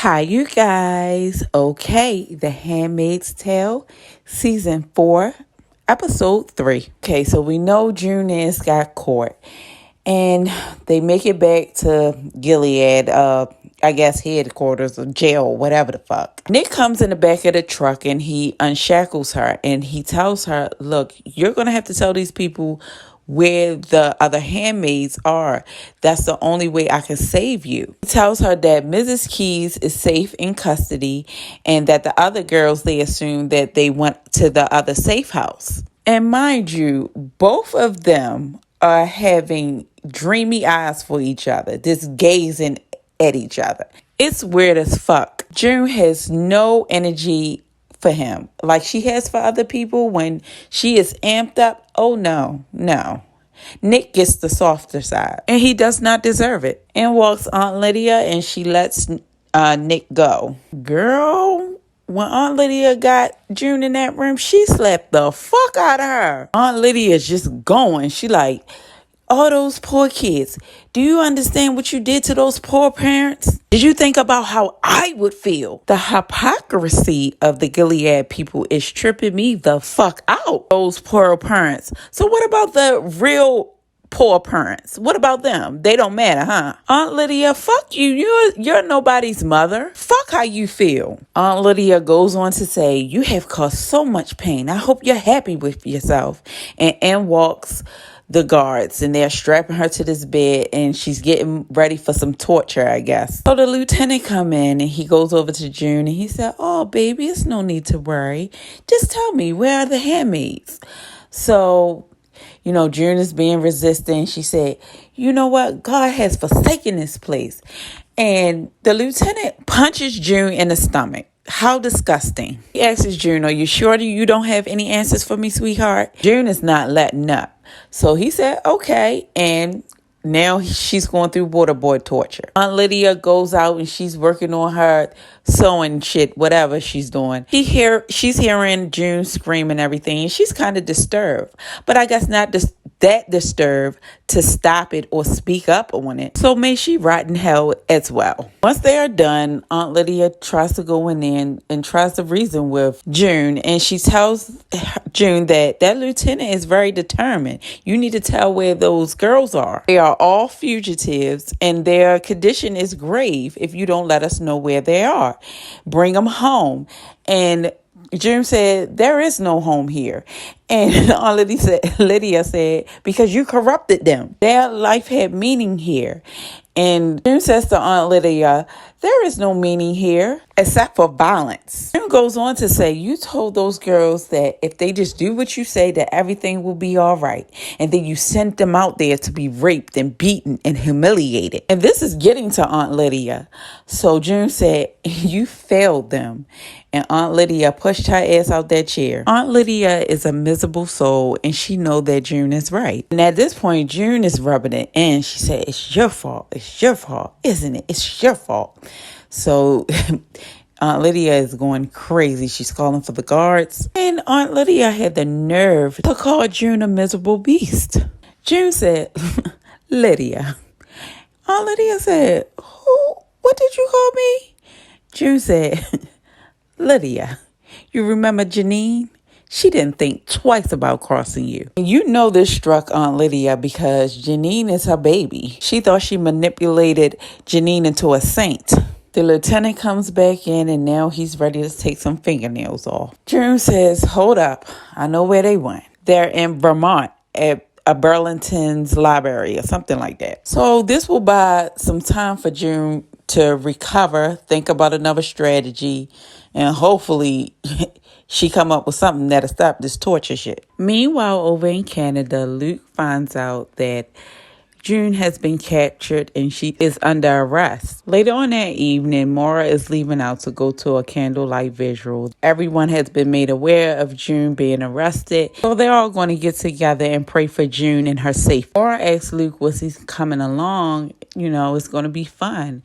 Hi, you guys. Okay, The Handmaid's Tale, Season 4, Episode 3. Okay, so we know Junius got caught, and they make it back to Gilead, I guess headquarters or jail, whatever the fuck. Nick comes in the back of the truck, and he unshackles her, and he tells her, look, you're going to have to tell these people where the other handmaids are. That's the only way I can save you. He tells her that Mrs. Keys is safe in custody and that the other girls, they assume that they went to the other safe house. And mind you, both of them are having dreamy eyes for each other, just gazing at each other. It's weird as fuck. June has no energy for him like she has for other people when she is amped up. Oh no. Nick gets the softer side and he does not deserve it. In walks Aunt Lydia and she lets Nick go. Girl, when Aunt Lydia got June in that room, she slapped the fuck out of her. Aunt Lydia is just going. She like, all those poor kids. Do you understand what you did to those poor parents? Did you think about how I would feel? The hypocrisy of the Gilead people is tripping me the fuck out. Those poor parents. So what about the real poor parents? What about them? They don't matter, huh? Aunt Lydia, fuck you. You're nobody's mother. Fuck how you feel. Aunt Lydia goes on to say, you have caused so much pain. I hope you're happy with yourself. And in walks the guards and they're strapping her to this bed and she's getting ready for some torture, I guess. So the lieutenant come in and he goes over to June and he said, oh baby, it's no need to worry. Just tell me, where are the handmaids? So, June is being resistant. She said, you know what? God has forsaken this place. And the lieutenant punches June in the stomach. How disgusting. He asks June, are you sure you don't have any answers for me, sweetheart? June is not letting up. So he said, okay. And now she's going through waterboard torture. Aunt Lydia goes out and she's working on her sewing shit, whatever she's doing. She's hearing June scream and everything. And she's kind of disturbed. But I guess not that disturbed to stop it or speak up on it. So may she rot in hell as well. Once they are done, Aunt Lydia tries to go in there and tries to reason with June. And she tells June that lieutenant is very determined. You need to tell where those girls are. They are all fugitives and their condition is grave if you don't let us know where they are. Bring them home. And June said, there is no home here. And Aunt Lydia said, because you corrupted them. Their life had meaning here. And June says to Aunt Lydia, there is no meaning here except for violence. June goes on to say, you told those girls that if they just do what you say, that everything will be all right. And then you sent them out there to be raped and beaten and humiliated. And this is getting to Aunt Lydia. So June said, you failed them. And Aunt Lydia pushed her ass out that chair. Aunt Lydia is a miserable soul and she know that June is right. And at this point, June is rubbing it in. She said, it's your fault. It's your fault, isn't it? It's your fault. So Aunt Lydia is going crazy. She's calling for the guards. And Aunt Lydia had the nerve to call June a miserable beast. June said, Lydia. Aunt Lydia said, what did you call me? June said, Lydia, you remember Janine? She didn't think twice about crossing you. And you know this struck Aunt Lydia because Janine is her baby. She thought she manipulated Janine into a saint. The lieutenant comes back in and now he's ready to take some fingernails off. June says, hold up. I know where they went. They're in Vermont at a Burlington's library or something like that. So this will buy some time for June to recover, think about another strategy, and hopefully she come up with something that'll stop this torture shit. Meanwhile, over in Canada, Luke finds out that June has been captured and she is under arrest. Later on that evening, Maura is leaving out to go to a candlelight visual. Everyone has been made aware of June being arrested. So they're all going to get together and pray for June and her safety. Maura asks Luke, was he coming along? It's going to be fun.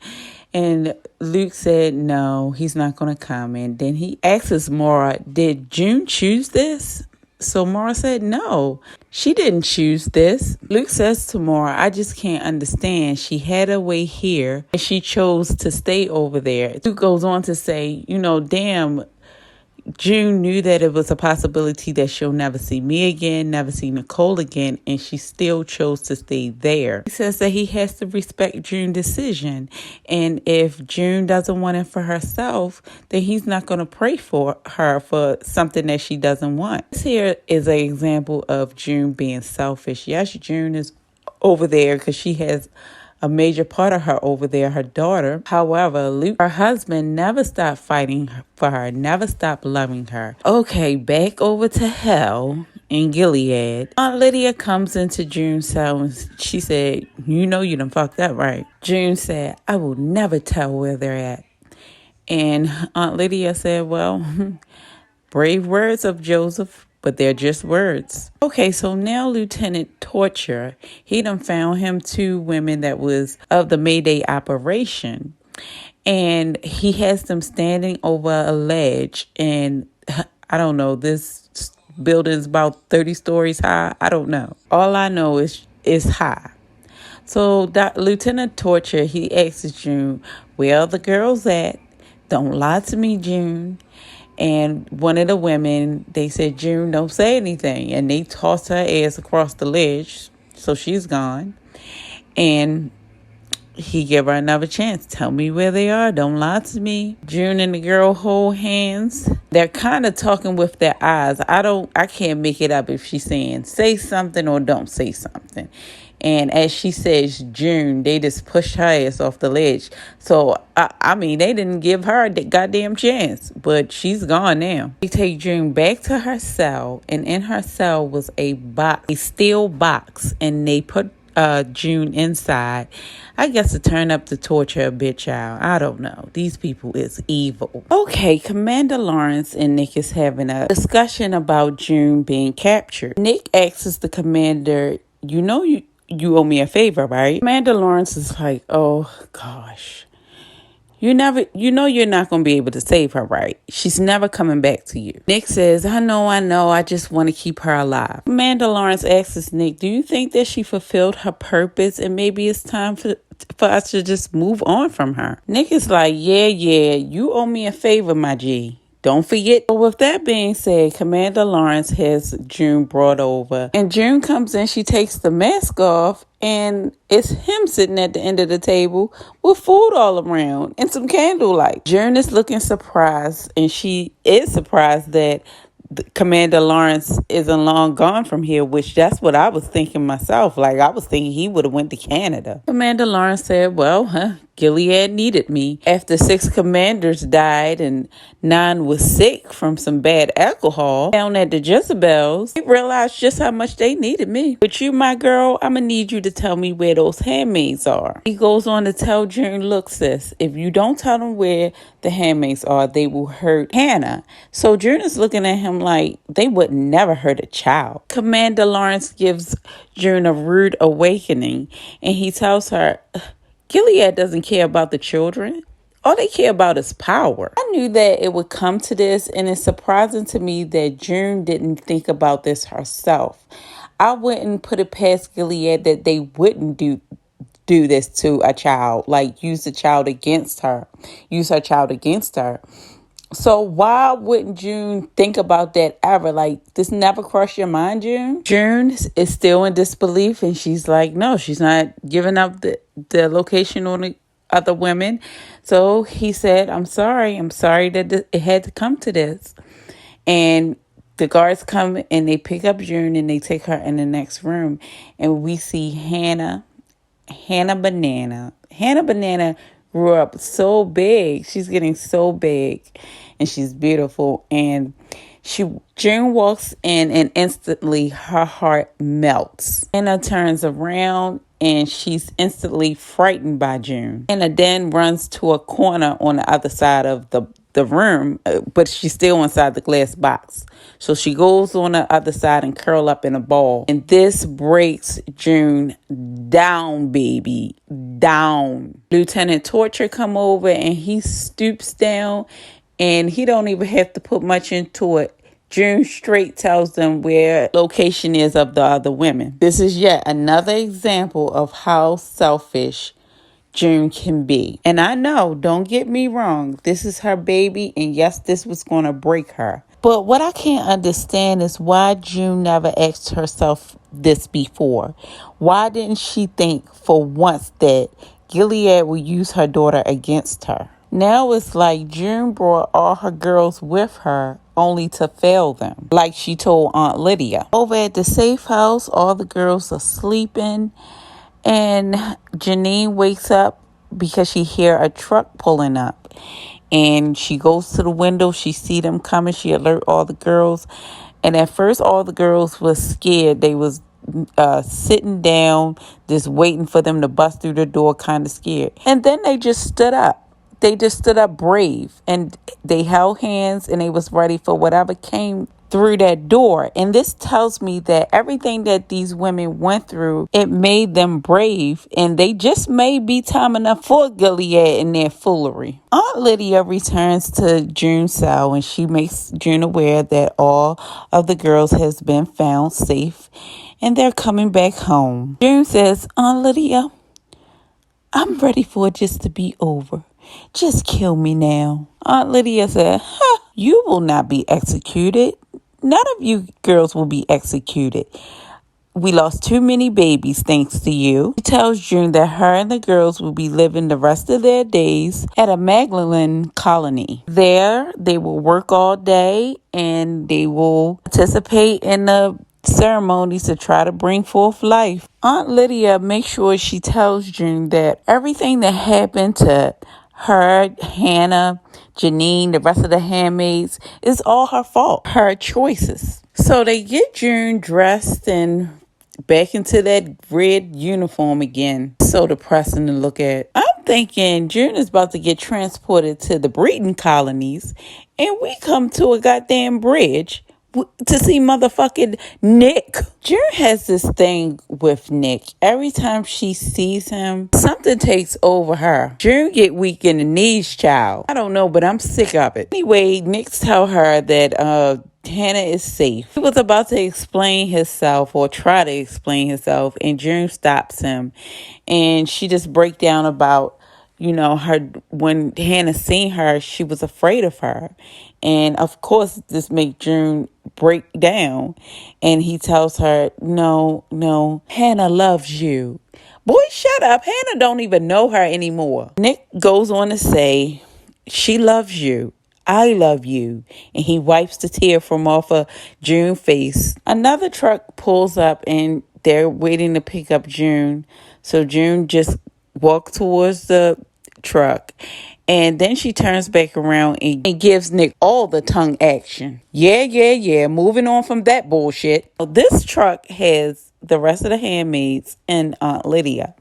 And Luke said, no, he's not going to come. And then he asks Maura, did June choose this? So Mara said, no, she didn't choose this. Luke says to Mara, I just can't understand. She had her way here and she chose to stay over there. Luke goes on to say, damn, June knew that it was a possibility that she'll never see me again, never see Nicole again, and she still chose to stay there. He says that he has to respect June's decision, and if June doesn't want it for herself, then he's not going to pray for her for something that she doesn't want. This here is an example of June being selfish. Yes, June is over there because she has a major part of her over there, her daughter. However, Luke, her husband, never stopped fighting for her, never stopped loving her. Okay, back over to hell in Gilead. Aunt Lydia comes into June's cell and she said, you done fucked up, right? June said, I will never tell where they're at. And Aunt Lydia said, well, brave words of Joseph, but they're just words. Okay, so now Lieutenant Torture, he done found him 2 women that was of the Mayday operation. And he has them standing over a ledge. And I don't know, this building's about 30 stories high. I don't know. All I know is it's high. So Lieutenant Torture, he asks June, where are the girls at? Don't lie to me, June. And one of the women, they said, June, don't say anything. And they tossed her ass across the ledge. So she's gone. And he gave her another chance. Tell me where they are. Don't lie to me. June and the girl hold hands. They're kind of talking with their eyes. I can't make it up if she's saying say something or don't say something. And as she says, June, they just pushed her ass off the ledge. So, they didn't give her a goddamn chance. But she's gone now. They take June back to her cell. And in her cell was a steel box. And they put June inside. I guess to turn up the torture a bit, child. I don't know. These people is evil. Okay, Commander Lawrence and Nick is having a discussion about June being captured. Nick asks the commander, you owe me a favor, right? Commander Lawrence is like, oh, gosh. You're not going to be able to save her, right? She's never coming back to you. Nick says, I know. I just want to keep her alive. Commander Lawrence asks Nick, do you think that she fulfilled her purpose and maybe it's time for us to just move on from her? Nick is like, yeah, you owe me a favor, my G. Don't forget. So with that being said, Commander Lawrence has June brought over. And June comes in, she takes the mask off, and it's him sitting at the end of the table with food all around and some candlelight. June is looking surprised, and she is surprised that Commander Lawrence isn't long gone from here, which that's what I was thinking myself. Like, I was thinking he would have went to Canada. Commander Lawrence said, well, Gilead needed me. After 6 commanders died and 9 was sick from some bad alcohol down at the Jezebels, they realized just how much they needed me. But you, my girl, I'm going to need you to tell me where those handmaids are. He goes on to tell June, look, sis, if you don't tell them where the handmaids are, they will hurt Hannah. So June is looking at him like they would never hurt a child. Commander Lawrence gives June a rude awakening, and he tells her, Gilead doesn't care about the children. All they care about is power. I knew that it would come to this, and it's surprising to me that June didn't think about this herself. I wouldn't put it past Gilead that they wouldn't do this to a child, like use her child against her. So why wouldn't June think about that ever? Like, this never crossed your mind, June? June is still in disbelief, and she's like, no, she's not giving up the location on the other women. So he said, I'm sorry that it had to come to this. And the guards come and they pick up June and they take her in the next room. And we see Hannah Banana. Hannah Banana grew up so big. She's getting so big and she's beautiful. And June walks in and instantly her heart melts. Hannah turns around and she's instantly frightened by June. Hannah then runs to a corner on the other side of the room, but she's still inside the glass box. So she goes on the other side and curl up in a ball. And this breaks June down, baby, down. Lieutenant Torture come over and he stoops down and he don't even have to put much into it. June straight tells them where location is of the other women. This is yet another example of how selfish June can be. And I know, don't get me wrong, this is her baby, and yes, this was going to break her. But what I can't understand is why June never asked herself this before. Why didn't she think for once that Gilead would use her daughter against her? Now it's like June brought all her girls with her only to fail them, like she told Aunt Lydia. Over at the safe house, all the girls are sleeping, and Janine wakes up because she hear a truck pulling up. And she goes to the window. She see them coming. She alert all the girls. And at first, all the girls was scared. They was sitting down, just waiting for them to bust through the door, kind of scared. And then they just stood up. They just stood up brave. And they held hands, and they was ready for whatever came through that door. And this tells me that everything that these women went through, it made them brave, and they just may be time enough for Gilead and their foolery. Aunt Lydia returns to June's cell, and she makes June aware that all of the girls has been found safe and they're coming back home. June says, Aunt Lydia, I'm ready for it just to be over. Just kill me now. Aunt Lydia said, you will not be executed. None of you girls will be executed. We lost too many babies thanks to you. She tells June that her and the girls will be living the rest of their days at a Magdalene colony. There, they will work all day and they will participate in the ceremonies to try to bring forth life. Aunt Lydia makes sure she tells June that everything that happened to her, Hannah, Janine, the rest of the handmaids, is all her fault, her choices. So they get June dressed and back into that red uniform again. So depressing to look at. I'm thinking June is about to get transported to the breeding colonies, and we come to a goddamn bridge to see motherfucking Nick. June has this thing with Nick. Every time she sees him, something takes over her. June get weak in the knees, child. I don't know, but I'm sick of it. Anyway, Nick tell her that Hannah is safe. He was about to explain himself or try to explain himself, and June stops him, and she just break down about, you know, her, when Hannah seen her, she was afraid of her. And of course, this make June break down. And he tells her, no, Hannah loves you. Boy, shut up. Hannah don't even know her anymore. Nick goes on to say, she loves you. I love you. And he wipes the tear from off of June's face. Another truck pulls up and they're waiting to pick up June. So June just walks towards the truck, and then she turns back around and gives Nick all the tongue action. Yeah, moving on from that bullshit. This truck has the rest of the handmaids and Aunt Lydia.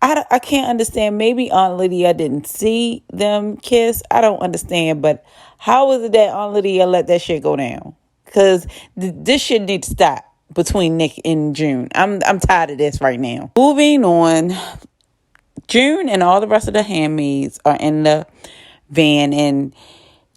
I can't understand. Maybe Aunt Lydia didn't see them kiss. I don't understand, but how is it that Aunt Lydia let that shit go down? Because this shit needs to stop between Nick and June. I'm tired of this right now. Moving on. June and all the rest of the handmaids are in the van, and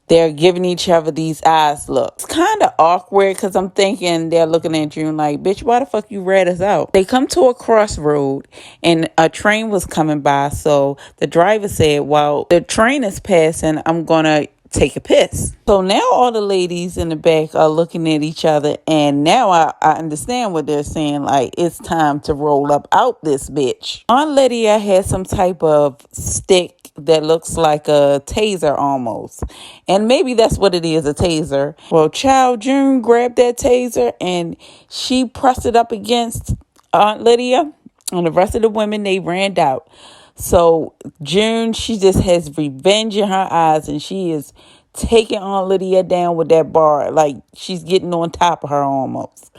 they're giving each other these eyes looks. It's kind of awkward because I'm thinking they're looking at June like, bitch, why the fuck you rat us out? They come to a crossroad, and a train was coming by. So the driver said, while the train is passing, I'm going to take a piss. So now all the ladies in the back are looking at each other, and now I understand what they're saying. Like, it's time to roll up out this bitch. Aunt Lydia has some type of stick that looks like a taser almost, and maybe that's what it is, a taser. Well, child, June grabbed that taser and she pressed it up against Aunt Lydia, and the rest of the women, they ran out. So June, she just has revenge in her eyes, and she is taking Aunt Lydia down with that bar. Like, she's getting on top of her almost.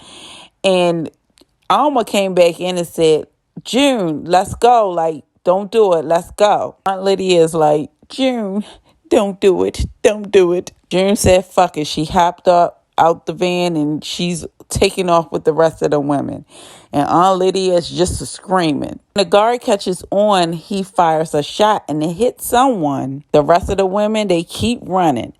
And Alma came back in and said, June, let's go. Like, don't do it. Let's go. Aunt Lydia is like, June, don't do it. Don't do it. June said, fuck it. She hopped up out the van, and she's taking off with the rest of the women. And Aunt Lydia is just screaming. When the guard catches on, he fires a shot and it hits someone. The rest of the women, they keep running.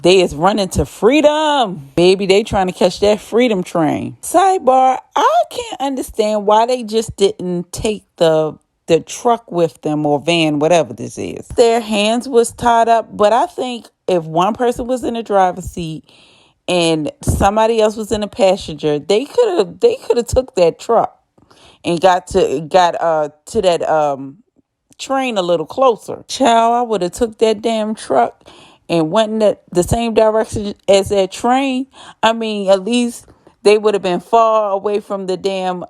They is running to freedom. Baby, they trying to catch that freedom train. Sidebar, I can't understand why they just didn't take the truck with them, or van, whatever this is. Their hands was tied up, but I think if one person was in the driver's seat and somebody else was in the passenger, they could have took that truck and got to that train a little closer. Child, I would have took that damn truck and went in the same direction as that train. I mean, at least they would have been far away from the damn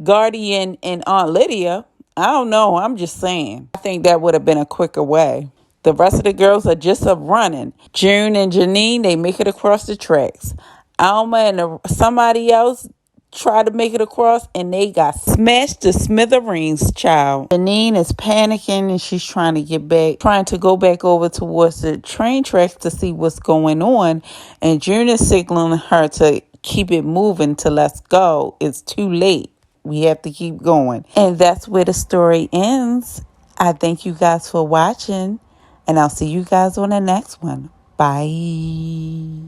Guardian and Aunt Lydia. I don't know. I'm just saying. I think that would have been a quicker way. The rest of the girls are just up running. June and Janine, they make it across the tracks. Alma and somebody else try to make it across, and they got smashed to smithereens, child. Janine is panicking, and she's trying to go back over towards the train tracks to see what's going on. And June is signaling her to keep it moving, to let's go. It's too late. We have to keep going. And that's where the story ends. I thank you guys for watching, and I'll see you guys on the next one. Bye.